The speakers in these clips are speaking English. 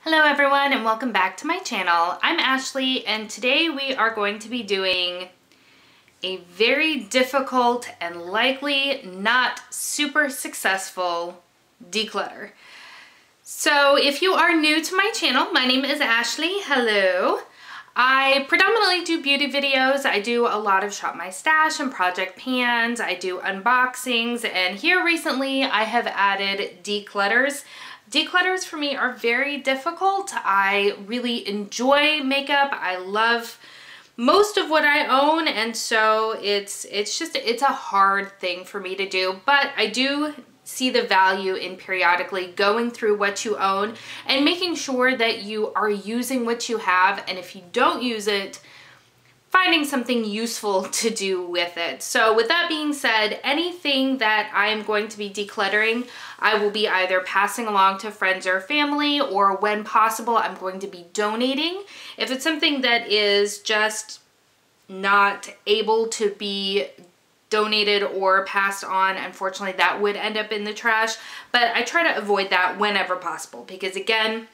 Hello everyone and welcome back to my channel. I'm Ashley and today we are going to be doing a very difficult and likely not super successful declutter. So if you are new to my channel, my name is Ashley. Hello. I predominantly do beauty videos. I do a lot of shop my stash and project pans. I do unboxings, and here recently I have added declutters. Declutters for me are very difficult. I really enjoy makeup. I love most of what I own, and so it's a hard thing for me to do, but I do see the value in periodically going through what you own and making sure that you are using what you have, and if you don't use it, finding something useful to do with it. So with that being said, anything that I'm going to be decluttering, I will be either passing along to friends or family, or when possible, I'm going to be donating. If it's something that is just not able to be donated or passed on, unfortunately that would end up in the trash, but I try to avoid that whenever possible because, again,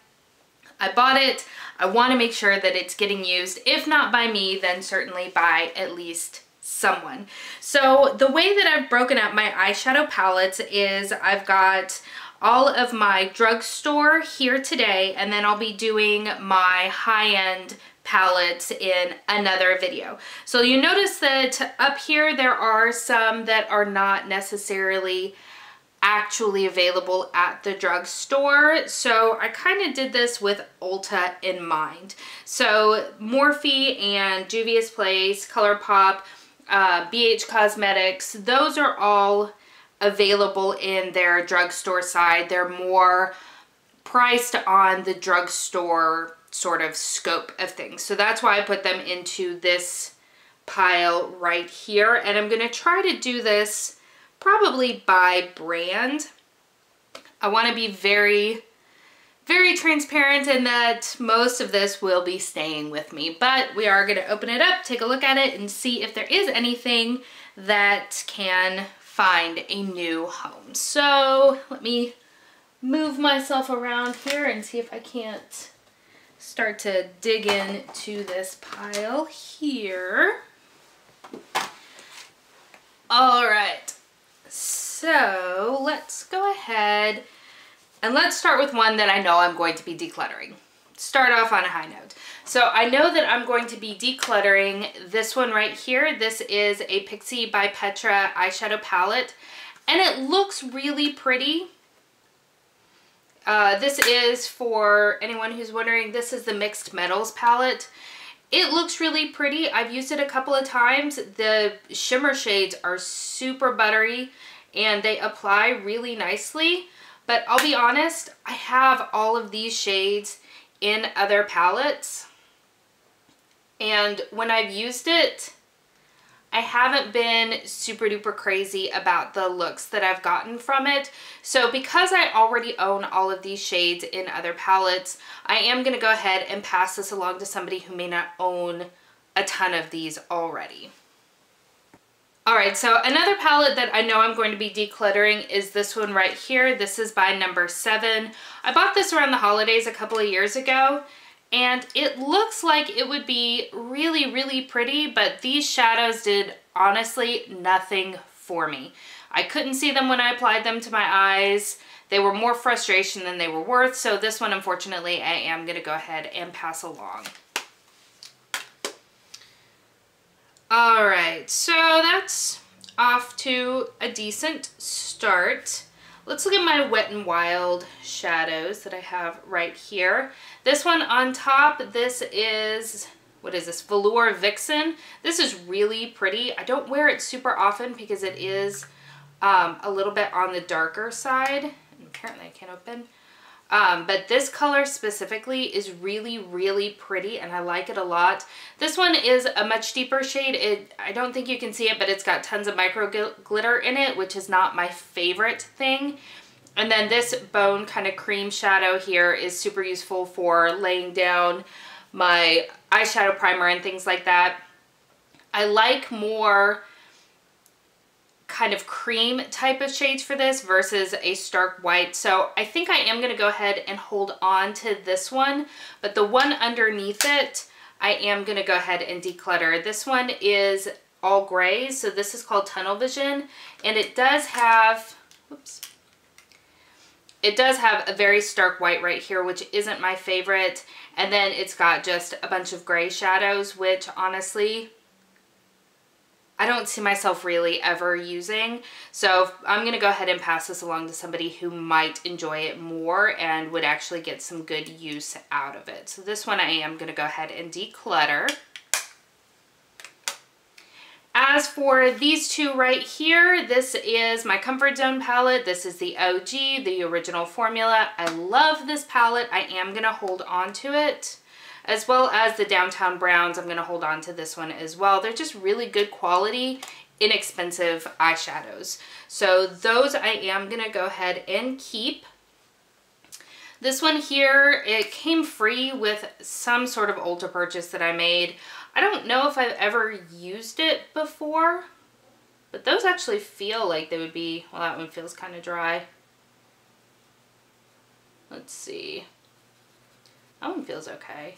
I bought it. I want to make sure that it's getting used. If not by me, then certainly by at least someone. So the way that I've broken up my eyeshadow palettes is I've got all of my drugstore here today, and then I'll be doing my high-end palettes in another video. So you notice that up here there are some that are not necessarily actually available at the drugstore. So I kind of did this with Ulta in mind. So Morphe and Juvia's Place, ColourPop, BH Cosmetics, those are all available in their drugstore side. They're more priced on the drugstore sort of scope of things. So that's why I put them into this pile right here. And I'm going to try to do this probably by brand. I want to be very, very transparent in that most of this will be staying with me, but we are going to open it up, take a look at it, and see if there is anything that can find a new home. So let me move myself around here and see if I can't start to dig into this pile here. All right. So let's go ahead and let's start with one that I know I'm going to be decluttering. Start off on a high note. So I know that I'm going to be decluttering this one right here. This is a Pixi by Petra eyeshadow palette, and it looks really pretty. This is, for anyone who's wondering, this is the Mixed Metals palette. It looks really pretty. I've used it a couple of times. The shimmer shades are super buttery and they apply really nicely. But I'll be honest, I have all of these shades in other palettes. And when I've used it, I haven't been super duper crazy about the looks that I've gotten from it. So because I already own all of these shades in other palettes, I am going to go ahead and pass this along to somebody who may not own a ton of these already. Alright, so another palette that I know I'm going to be decluttering is this one right here. This is by Number 7. I bought this around the holidays a couple of years ago, and it looks like it would be really, really pretty, but these shadows did honestly nothing for me. I couldn't see them when I applied them to my eyes. They were more frustration than they were worth, so this one, unfortunately, I am going to go ahead and pass along. Alright, so that's off to a decent start. Let's look at my Wet n Wild shadows that I have right here. This one on top, this is, what is this, Velour Vixen. This is really pretty. I don't wear it super often because it is a little bit on the darker side. And apparently I can't open. But this color specifically is really, really pretty and I like it a lot. This one is a much deeper shade. I don't think you can see it, but it's got tons of micro glitter in it, which is not my favorite thing. And then this bone kind of cream shadow here is super useful for laying down my eyeshadow primer and things like that. I like more kind of cream type of shades for this versus a stark white. So I think I am going to go ahead and hold on to this one, but the one underneath it, I am going to go ahead and declutter. This one is all gray, so this is called Tunnel Vision, and it does have, whoops, it does have a very stark white right here, which isn't my favorite, and then it's got just a bunch of gray shadows, which honestly, I don't see myself really ever using. So I'm going to go ahead and pass this along to somebody who might enjoy it more and would actually get some good use out of it. So this one I am going to go ahead and declutter. As for these two right here, this is my Comfort Zone palette. This is the OG, the original formula. I love this palette. I am going to hold on to it. As well as the Downtown Browns, I'm going to hold on to this one as well. They're just really good quality, inexpensive eyeshadows. So those I am going to go ahead and keep. This one here, it came free with some sort of Ulta purchase that I made. I don't know if I've ever used it before, but those actually feel like they would be, well, that one feels kind of dry. Let's see. That one feels okay.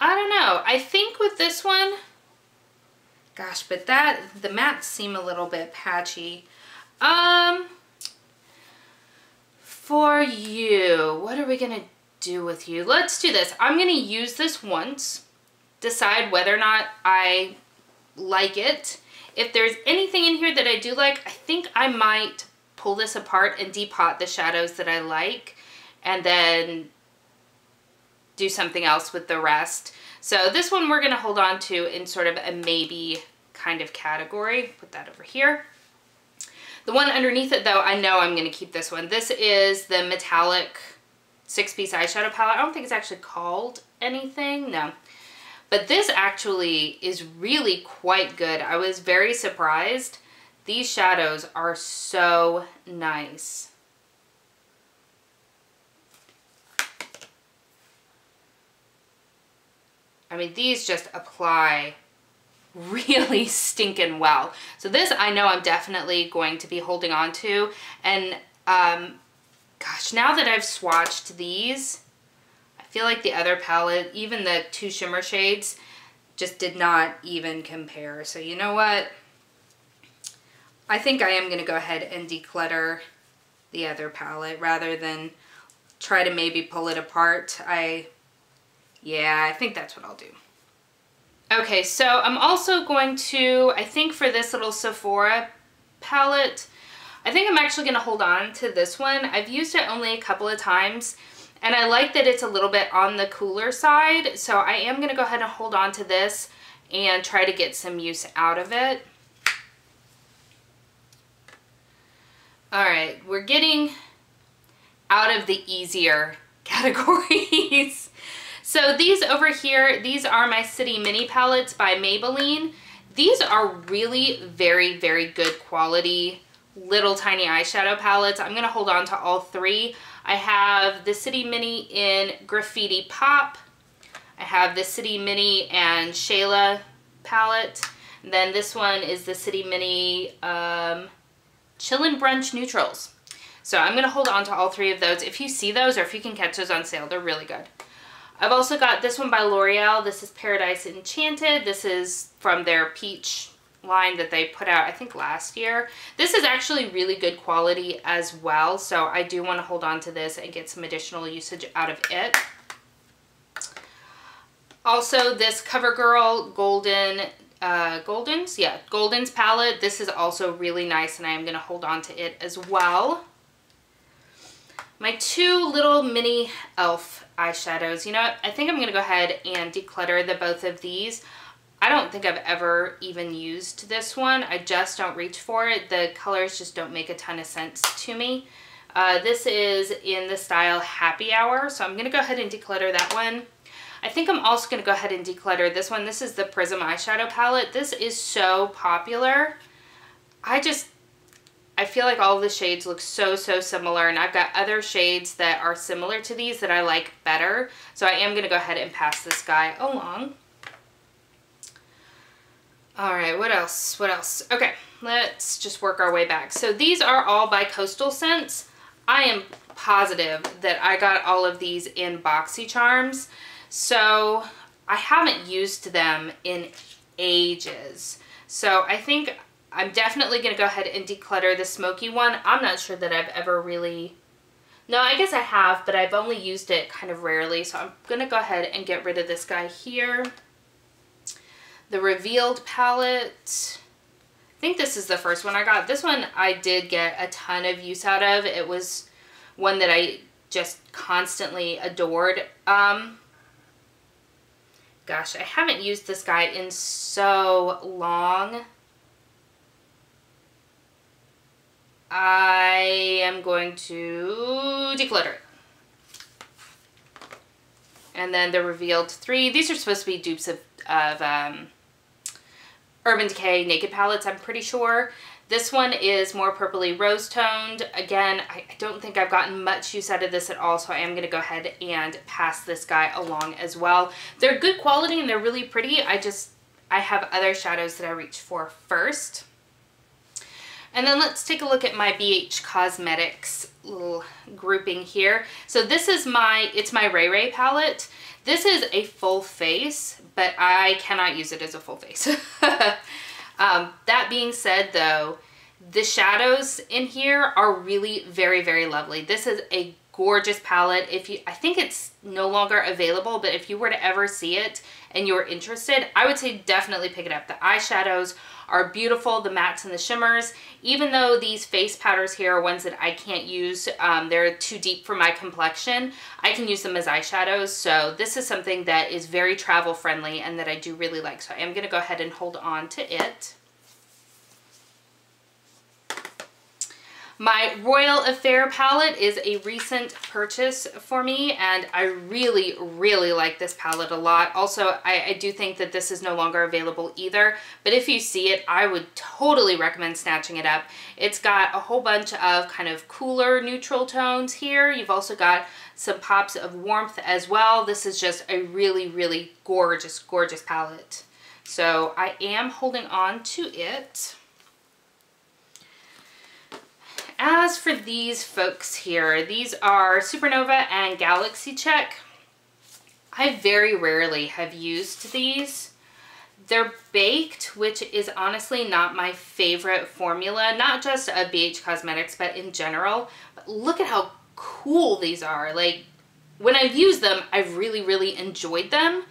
I don't know. I think with this one, gosh, but the mattes seem a little bit patchy. For you, what are we gonna do with you? Let's do this. I'm gonna use this once, decide whether or not I like it. If there's anything in here that I do like, I think I might pull this apart and depot the shadows that I like, and then do something else with the rest. So this one we're going to hold on to in sort of a maybe kind of category. Put that over here. The one underneath it though, I know I'm going to keep this one. This is the metallic 6-piece eyeshadow palette. I don't think it's actually called anything. No. But this actually is really quite good. I was very surprised. These shadows are so nice. I mean, these just apply really stinking well. So this I know I'm definitely going to be holding on to. And gosh, now that I've swatched these, I feel like the other palette, even the two shimmer shades, just did not even compare. So you know what? I think I am going to go ahead and declutter the other palette rather than try to maybe pull it apart. Yeah, I think that's what I'll do. Okay, so I'm also going to, I think for this little Sephora palette, I think I'm actually going to hold on to this one. I've used it only a couple of times, and I like that it's a little bit on the cooler side, so I am going to go ahead and hold on to this and try to get some use out of it. Alright, we're getting out of the easier categories. So these over here, these are my City Mini palettes by Maybelline. These are really very, very good quality little tiny eyeshadow palettes. I'm going to hold on to all three. I have the City Mini in Graffiti Pop. I have the City Mini and Shayla palette. And then this one is the City Mini Chillin' Brunch Neutrals. So I'm going to hold on to all three of those. If you see those or if you can catch those on sale, they're really good. I've also got this one by L'Oreal. This is Paradise Enchanted. This is from their Peach line that they put out, I think, last year. This is actually really good quality as well, so I do want to hold on to this and get some additional usage out of it. Also, this CoverGirl Golden's palette. This is also really nice, and I am going to hold on to it as well. My two little mini e.l.f. eyeshadows. You know what? I think I'm going to go ahead and declutter the both of these. I don't think I've ever even used this one. I just don't reach for it. The colors just don't make a ton of sense to me. This is in the style Happy Hour, so I'm going to go ahead and declutter that one. I think I'm also going to go ahead and declutter this one. This is the Prism eyeshadow palette. This is so popular. I feel like all of the shades look so similar, and I've got other shades that are similar to these that I like better. So I am going to go ahead and pass this guy along. All right, what else? What else? Okay, let's just work our way back. So these are all by Coastal Scents. I am positive that I got all of these in BoxyCharms. So I haven't used them in ages. So I think I'm definitely going to go ahead and declutter the smoky one. I'm not sure that I've ever really... No, I guess I have, but I've only used it kind of rarely. So I'm going to go ahead and get rid of this guy here. The Revealed palette. I think this is the first one I got. This one I did get a ton of use out of. It was one that I just constantly adored. Gosh, I haven't used this guy in so long. I am going to declutter it. And then the Revealed 3. These are supposed to be dupes of Urban Decay Naked palettes, I'm pretty sure. This one is more purpley rose toned. Again, I don't think I've gotten much use out of this at all, so I am going to go ahead and pass this guy along as well. They're good quality and they're really pretty. I have other shadows that I reach for first. And then let's take a look at my BH Cosmetics little grouping here. So this is it's my Ray Ray palette. This is a full face, but I cannot use it as a full face. That being said though, the shadows in here are really very lovely. This is a gorgeous palette. I think it's no longer available, but if you were to ever see it and you're interested, I would say definitely pick it up. The eyeshadows are beautiful, the mattes and the shimmers. Even though these face powders here are ones that I can't use, they're too deep for my complexion, I can use them as eyeshadows. So this is something that is very travel friendly and that I do really like. So I am going to go ahead and hold on to it. My Royal Affair palette is a recent purchase for me, and I really like this palette a lot. Also, I do think that this is no longer available either, but if you see it, I would totally recommend snatching it up. It's got a whole bunch of kind of cooler neutral tones here. You've also got some pops of warmth as well. This is just a really gorgeous palette. So I am holding on to it. As for these folks here, these are Supernova and Galaxy Check. I very rarely have used these. They're baked, which is honestly not my favorite formula, not just of BH Cosmetics, but in general. But look at how cool these are. Like, when I've used them, I've really enjoyed them.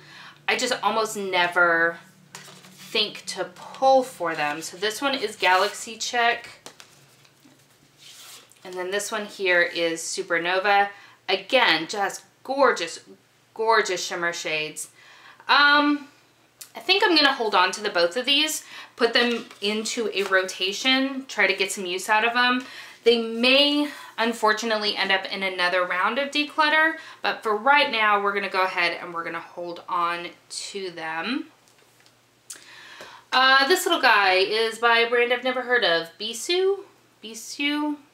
I just almost never think to pull for them. So this one is Galaxy Check. And then this one here is Supernova. Again, just gorgeous shimmer shades. I think I'm gonna hold on to both of these, put them into a rotation, try to get some use out of them. They may, unfortunately, end up in another round of declutter, but for right now, we're gonna go ahead and we're gonna hold on to them. This little guy is by a brand I've never heard of, Bisou,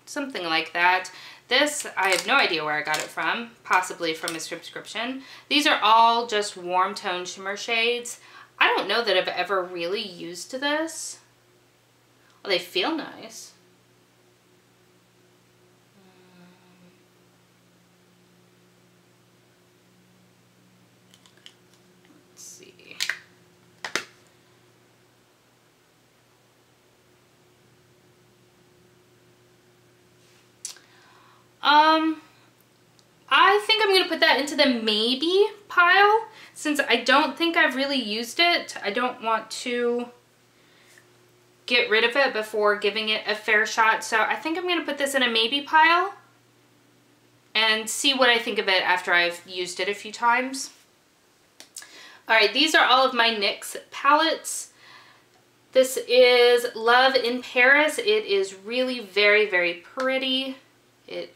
something like that. This, I have no idea where I got it from, possibly from a subscription. These are all just warm tone shimmer shades. I don't know that I've ever really used this. Well, they feel nice. Let's see. I think I'm going to put that into the maybe pile, since I don't think I've really used it. I don't want to get rid of it before giving it a fair shot. So I think I'm going to put this in a maybe pile and see what I think of it after I've used it a few times. Alright, these are all of my NYX palettes. This is Love in Paris. It is really very pretty.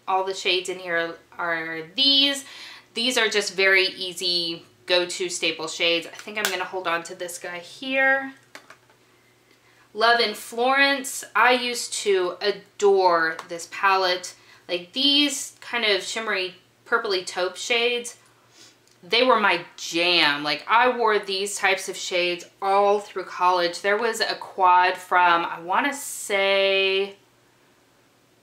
All the shades in here are these. These are just very easy go-to staple shades. I think I'm going to hold on to this guy here. Love in Florence. I used to adore this palette. Like these kind of shimmery purpley taupe shades, they were my jam. Like I wore these types of shades all through college. There was a quad from, I want to say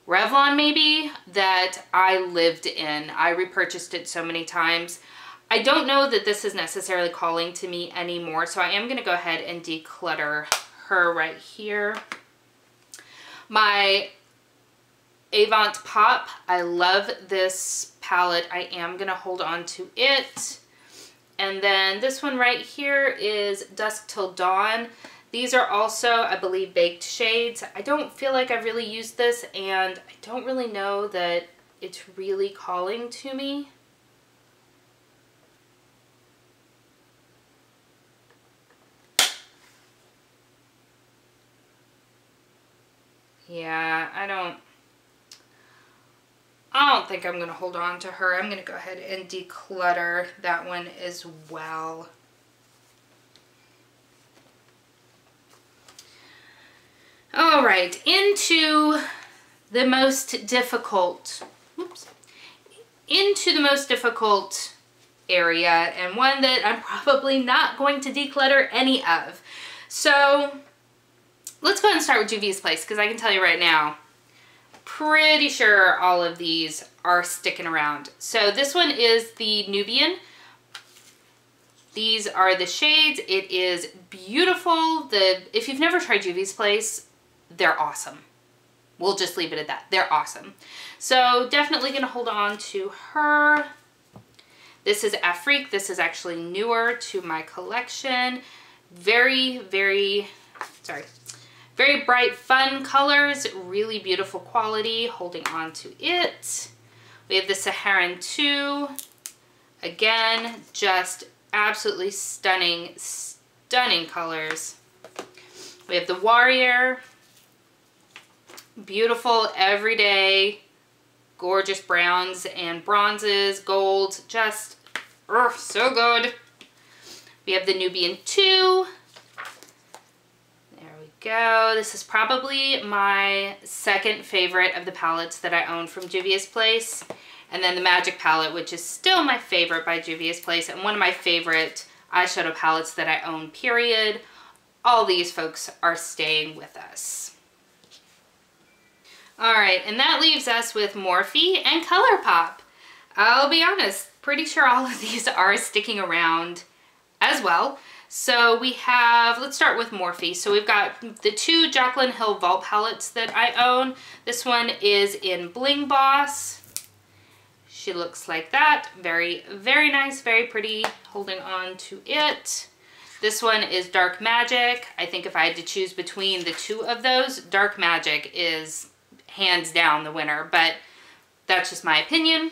Revlon maybe, that I lived in. I repurchased it so many times. I don't know that this is necessarily calling to me anymore, so I am going to go ahead and declutter her right here. My Avant Pop, I love this palette. I am going to hold on to it. And then this one right here is Dusk Till Dawn. These are also, I believe, baked shades. I don't feel like I've really used this, and I don't really know that it's really calling to me. Yeah, I don't think I'm going to hold on to her. I'm going to go ahead and declutter that one as well. All right, into the most difficult, area, and one that I'm probably not going to declutter any of. So let's go ahead and start with Juvia's Place, because I can tell you right now, pretty sure all of these are sticking around. So this one is the Nubian. These are the shades. It is beautiful. If you've never tried Juvia's Place, they're awesome. We'll just leave it at that. They're awesome. So definitely going to hold on to her. This is Afrique. This is actually newer to my collection. Very, very bright, fun colors. Really beautiful quality. Holding on to it. We have the Saharan 2. Again, just absolutely stunning, stunning colors. We have the Warrior. Beautiful, everyday, gorgeous browns and bronzes, golds, just so good. We have the Nubian 2. There we go. This is probably my second favorite of the palettes that I own from Juvia's Place. And then the Magic palette, which is still my favorite by Juvia's Place and one of my favorite eyeshadow palettes that I own, period. All these folks are staying with us. All right, and that leaves us with Morphe and ColourPop. I'll be honest, pretty sure all of these are sticking around as well. So we have, let's start with Morphe. So we've got the two Jaclyn Hill Vault palettes that I own. This one is in Bling Boss. She looks like that. Very, very nice, very pretty. Holding on to it. This one is Dark Magic. I think if I had to choose between the two of those, Dark Magic is hands down the winner, but that's just my opinion.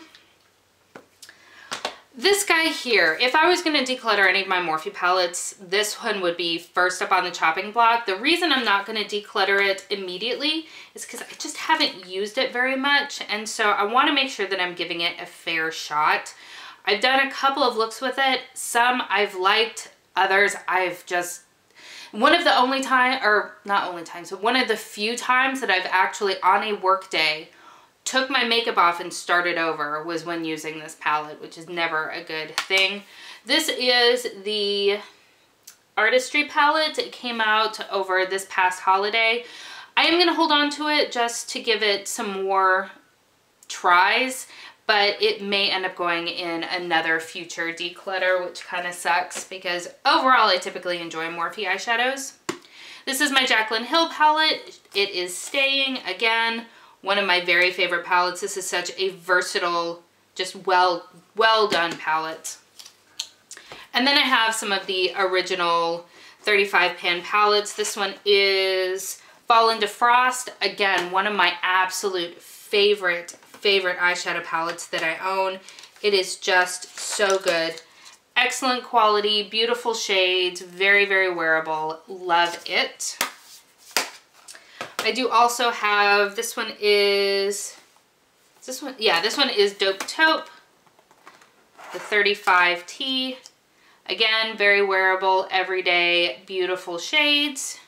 This guy here, if I was going to declutter any of my Morphe palettes, this one would be first up on the chopping block. The reason I'm not going to declutter it immediately is because I just haven't used it very much, and so I want to make sure that I'm giving it a fair shot. I've done a couple of looks with it. Some I've liked, others I've just... One of the only time, or not only times, but one of the few times that I've actually on a work day took my makeup off and started over was when using this palette, which is never a good thing. This is the Artistry palette. It came out over this past holiday. I am going to hold on to it just to give it some more tries, but it may end up going in another future declutter, which kind of sucks because overall I typically enjoy Morphe eyeshadows. This is my Jaclyn Hill palette. It is staying. Again, one of my very favorite palettes. This is such a versatile, just well done palette. And then I have some of the original 35 pan palettes. This one is Fall into Frost. Again, one of my absolute favorite eyeshadow palettes that I own. It is just so good. Excellent quality, beautiful shades, very, very wearable. Love it. I do also have, this one is Dope Taupe, the 35T. Again, very wearable, everyday, beautiful shades.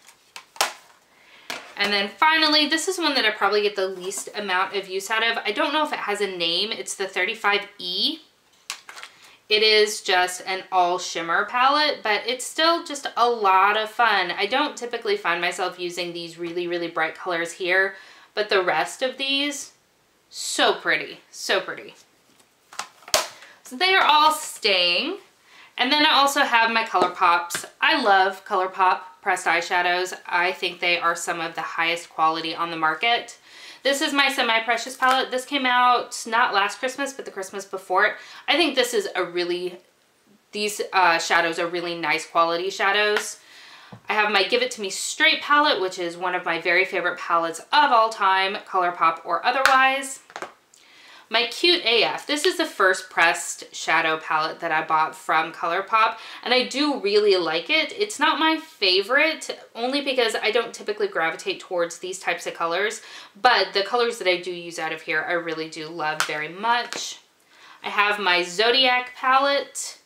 And then finally, this is one that I probably get the least amount of use out of. I don't know if it has a name. It's the 35E. It is just an all shimmer palette, but it's still just a lot of fun. I don't typically find myself using these really, really bright colors here, but the rest of these, so pretty, so pretty. So they are all staying. And then I also have my ColourPops. I love ColourPop pressed eyeshadows. I think they are some of the highest quality on the market. This is my semi-precious palette. This came out not last Christmas, but the Christmas before it. I think this is a really, these shadows are really nice quality shadows. I have my Give It To Me Straight palette, which is one of my very favorite palettes of all time, ColourPop or otherwise. My Cute AF. This is the first pressed shadow palette that I bought from ColourPop, and I do really like it. It's not my favorite, only because I don't typically gravitate towards these types of colors, but the colors that I do use out of here, I really do love very much. I have my Zodiac palette.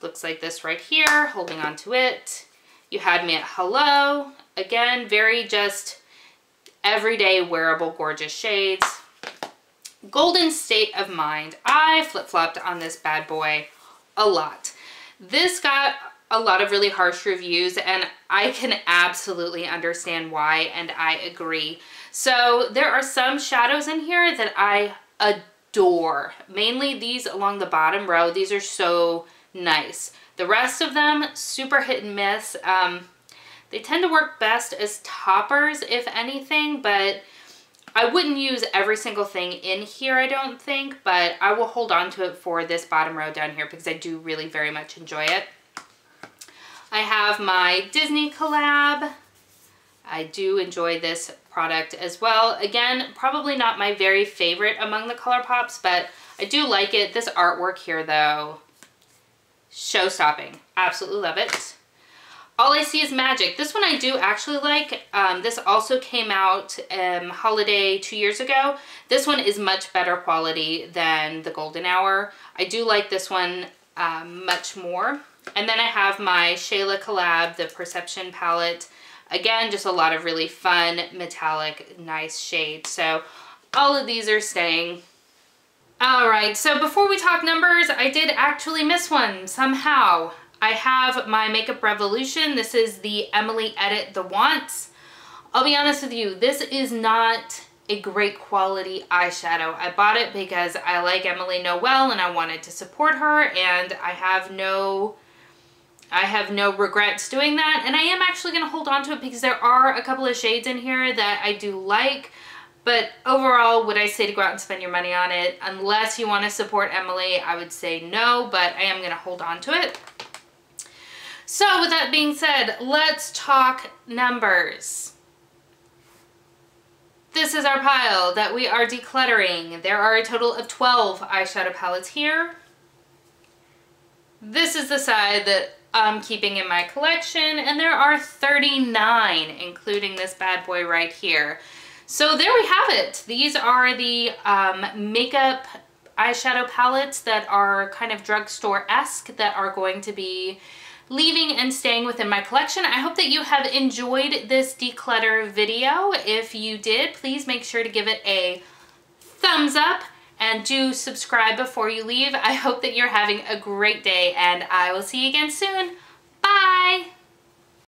Looks like this right here, holding on to it. You Had Me at Hello. Again, very just everyday wearable gorgeous shades. Golden State of Mind. I flip-flopped on this bad boy a lot. This got a lot of really harsh reviews, and I can absolutely understand why, and I agree. So there are some shadows in here that I adore. Mainly these along the bottom row. These are so nice. The rest of them, super hit and miss. They tend to work best as toppers, if anything, but I wouldn't use every single thing in here, I don't think, but I will hold on to it for this bottom row down here because I do really very much enjoy it. I have my Disney collab. I do enjoy this product as well. Again, probably not my very favorite among the ColourPops, but I do like it. This artwork here, though, show-stopping. Absolutely love it. All I See Is Magic. This one I do actually like. This also came out holiday 2 years ago. This one is much better quality than the Golden Hour. I do like this one much more. And then I have my Shayla collab, the Perception palette. Again, just a lot of really fun, metallic, nice shades. So all of these are staying. All right, so before we talk numbers, I did actually miss one somehow. I have my Makeup Revolution. This is the Emily Edit The Wants. I'll be honest with you, this is not a great quality eyeshadow. I bought it because I like Emily Noel and I wanted to support her, and I have no regrets doing that. And I am actually going to hold on to it because there are a couple of shades in here that I do like. But overall, would I say to go out and spend your money on it? Unless you want to support Emily, I would say no, but I am going to hold on to it. So with that being said, let's talk numbers. This is our pile that we are decluttering. There are a total of 12 eyeshadow palettes here. This is the side that I'm keeping in my collection, and there are 39, including this bad boy right here. So there we have it. These are the makeup eyeshadow palettes that are kind of drugstore-esque that are going to be leaving and staying within my collection. I hope that you have enjoyed this declutter video. If you did, please make sure to give it a thumbs up and do subscribe before you leave. I hope that you're having a great day, and I will see you again soon. Bye!